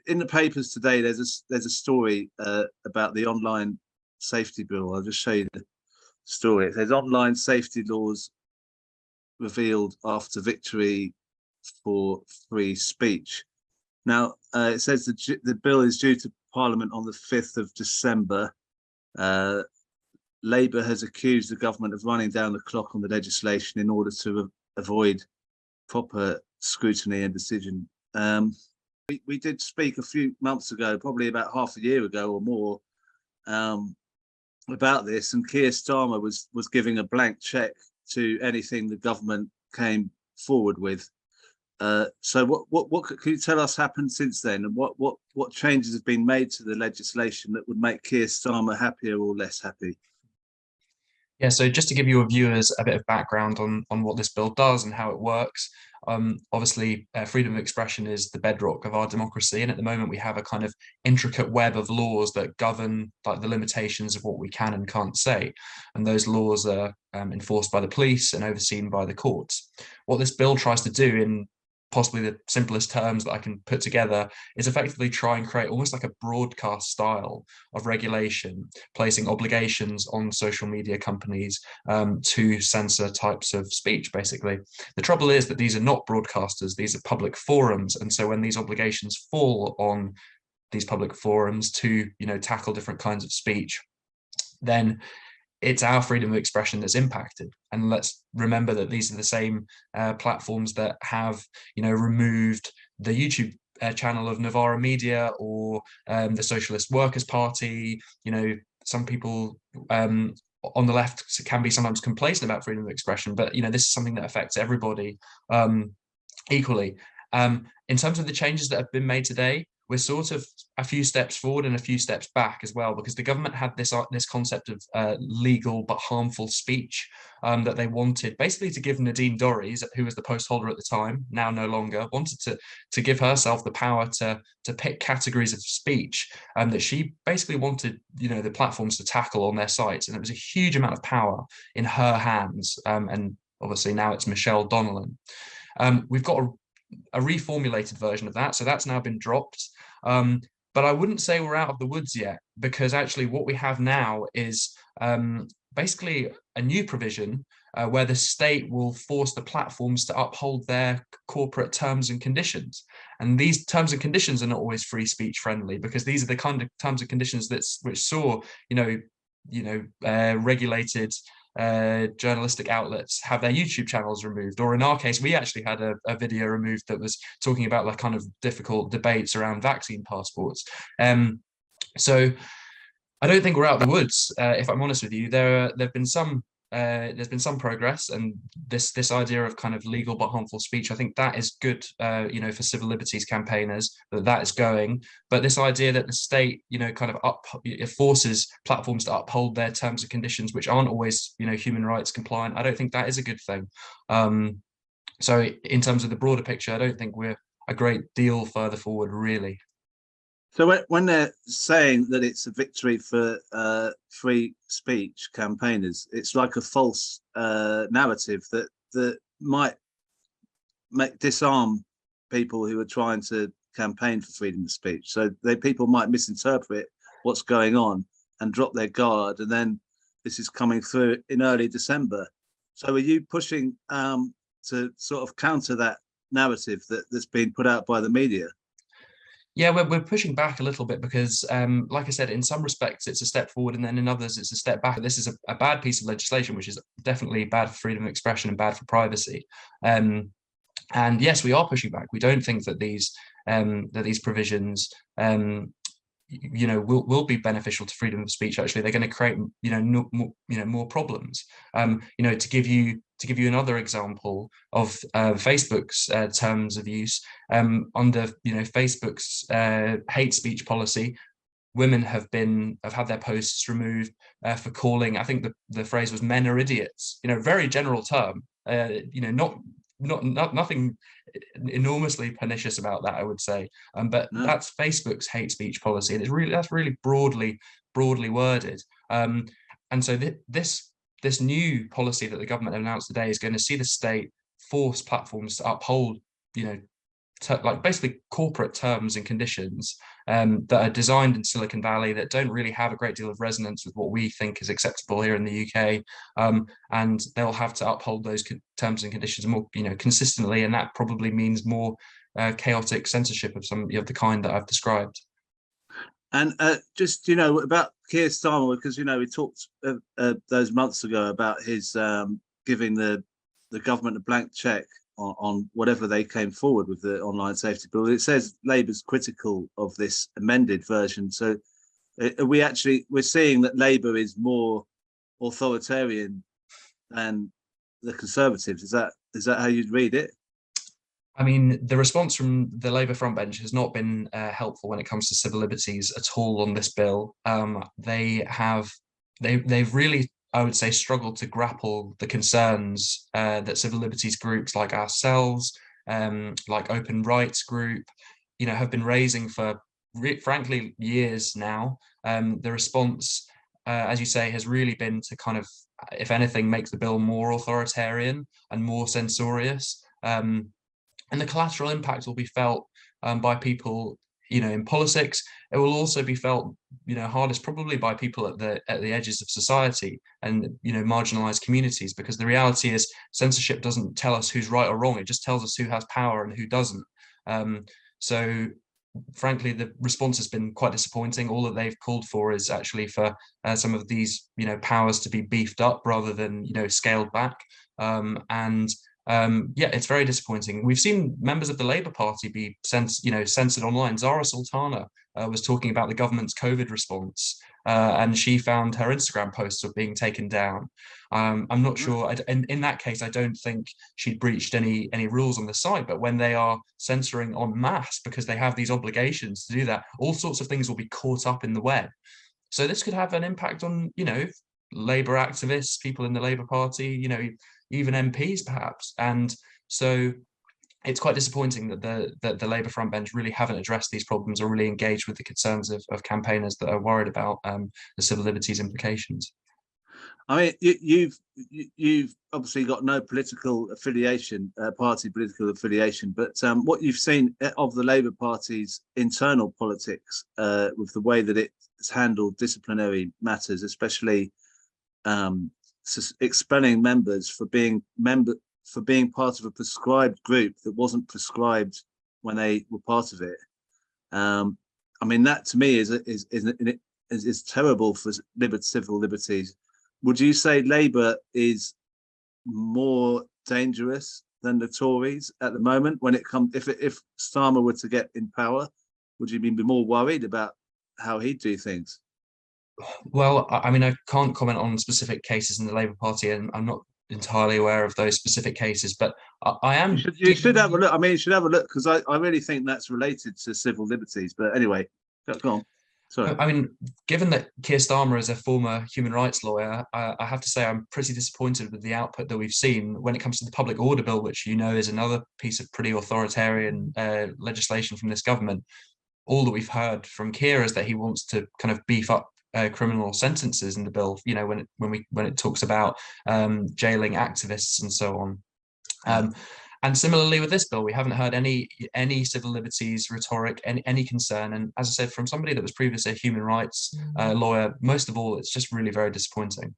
in the papers today, there's a story about the online safety bill. I'll just show you the story. It says online safety laws revealed after victory for free speech. Now, it says the bill is due to Parliament on the 5th of December. Labour has accused the government of running down the clock on the legislation in order to avoid proper scrutiny and decision. We did speak a few months ago, probably about half a year ago or more, about this, and Keir Starmer was giving a blank check to anything the government came forward with. So what can you tell us happened since then, and what changes have been made to the legislation that would make Keir Starmer happier or less happy? Yeah, so just to give your viewers a bit of background on what this bill does and how it works, obviously freedom of expression is the bedrock of our democracy, and at the moment we have a kind of intricate web of laws that govern like the limitations of what we can and can't say, and those laws are enforced by the police and overseen by the courts. What this bill tries to do, in possibly the simplest terms that I can put together, is effectively try and create almost like a broadcast style of regulation, placing obligations on social media companies to censor types of speech, basically. The trouble is that these are not broadcasters, these are public forums. And so when these obligations fall on these public forums to, tackle different kinds of speech, then it's our freedom of expression that's impacted. And let's remember that these are the same platforms that have, removed the YouTube channel of Novara Media or the Socialist Workers' Party. Some people on the left can be sometimes complacent about freedom of expression, but this is something that affects everybody equally. In terms of the changes that have been made today, we're sort of a few steps forward and a few steps back as well, because the government had this concept of legal but harmful speech that they wanted basically to give Nadine Dorries, who was the post holder at the time, now no longer, wanted to give herself the power to pick categories of speech that she basically wanted, the platforms to tackle on their sites. And it was a huge amount of power in her hands. And obviously now it's Michelle Donnellan. We've got a reformulated version of that, so that's now been dropped. But I wouldn't say we're out of the woods yet, because actually what we have now is basically a new provision where the state will force the platforms to uphold their corporate terms and conditions. And these terms and conditions are not always free speech friendly, because these are the kind of terms and conditions which saw, regulated journalistic outlets have their YouTube channels removed, or in our case, we actually had a video removed that was talking about like kind of difficult debates around vaccine passports. So I don't think we're out of the woods. If I'm honest with you, there's been some progress, and this idea of kind of legal but harmful speech, I think that is good, for civil liberties campaigners, that is going. But this idea that the state, kind of forces platforms to uphold their terms and conditions, which aren't always, human rights compliant, I don't think that is a good thing. So in terms of the broader picture, I don't think we're a great deal further forward, really. So when they're saying that it's a victory for free speech campaigners, it's like a false narrative that might disarm people who are trying to campaign for freedom of speech. So people might misinterpret what's going on and drop their guard, and then this is coming through in early December. So are you pushing to sort of counter that narrative that's been put out by the media? Yeah, we're pushing back a little bit because, like I said, in some respects it's a step forward, and then in others it's a step back. This is a bad piece of legislation, which is definitely bad for freedom of expression and bad for privacy. And yes, we are pushing back. We don't think that these provisions will be beneficial to freedom of speech. Actually, they're going to create more problems. To give you another example of Facebook's terms of use, under Facebook's hate speech policy, women have had their posts removed for calling, I think the phrase was, men are idiots. Very general term. Nothing enormously pernicious about that, I would say. But no, that's Facebook's hate speech policy, and that's really broadly worded. And so this new policy that the government announced today is going to see the state force platforms to uphold, like basically corporate terms and conditions that are designed in Silicon Valley that don't really have a great deal of resonance with what we think is acceptable here in the UK, and they'll have to uphold those terms and conditions more, consistently, and that probably means more chaotic censorship of some of the kind that I've described. And just about Keir Starmer, because we talked those months ago about his giving the government a blank check on whatever they came forward with the online safety bill. It says Labour's critical of this amended version. So we're seeing that Labour is more authoritarian than the Conservatives. Is that how you'd read it? I mean, the response from the Labour front bench has not been helpful when it comes to civil liberties at all on this bill. They've really, I would say, struggled to grapple the concerns that civil liberties groups like ourselves, like Open Rights Group, have been raising for, frankly, years now. The response, as you say, has really been to kind of, if anything, make the bill more authoritarian and more censorious. And the collateral impact will be felt by people, in politics. It will also be felt, hardest probably by people at the edges of society and, marginalized communities, because the reality is censorship doesn't tell us who's right or wrong. It just tells us who has power and who doesn't. So frankly, the response has been quite disappointing. All that they've called for is actually for some of these, powers to be beefed up rather than, scaled back. It's very disappointing. We've seen members of the Labour Party be censored online. Zara Sultana was talking about the government's COVID response, and she found her Instagram posts were being taken down. I'm not sure. In that case, I don't think she'd breached any rules on the site. But when they are censoring en masse because they have these obligations to do that, all sorts of things will be caught up in the web. So this could have an impact on, Labour activists, people in the Labour Party, even MPs perhaps. And so it's quite disappointing that the Labour front bench really haven't addressed these problems or really engaged with the concerns of campaigners that are worried about the civil liberties implications. I mean, you've obviously got no political affiliation, party political affiliation, but what you've seen of the Labour Party's internal politics with the way that it's handled disciplinary matters, especially expelling members for being part of a prescribed group that wasn't prescribed when they were part of it. I mean, that to me is terrible for civil liberties. Would you say Labour is more dangerous than the Tories at the moment when it comes? If Starmer were to get in power, would you be more worried about how he'd do things? Well, I mean, I can't comment on specific cases in the Labour Party, and I'm not entirely aware of those specific cases, but I am. You should have a look. I mean, you should have a look, because I really think that's related to civil liberties. But anyway, go on. Sorry. I mean, given that Keir Starmer is a former human rights lawyer, I have to say I'm pretty disappointed with the output that we've seen when it comes to the public order bill, which is another piece of pretty authoritarian legislation from this government. All that we've heard from Keir is that he wants to kind of beef up criminal sentences in the bill. When it talks about jailing activists and so on. And similarly with this bill, we haven't heard any civil liberties rhetoric, any concern. And as I said, from somebody that was previously a human rights lawyer, most of all, it's just really very disappointing.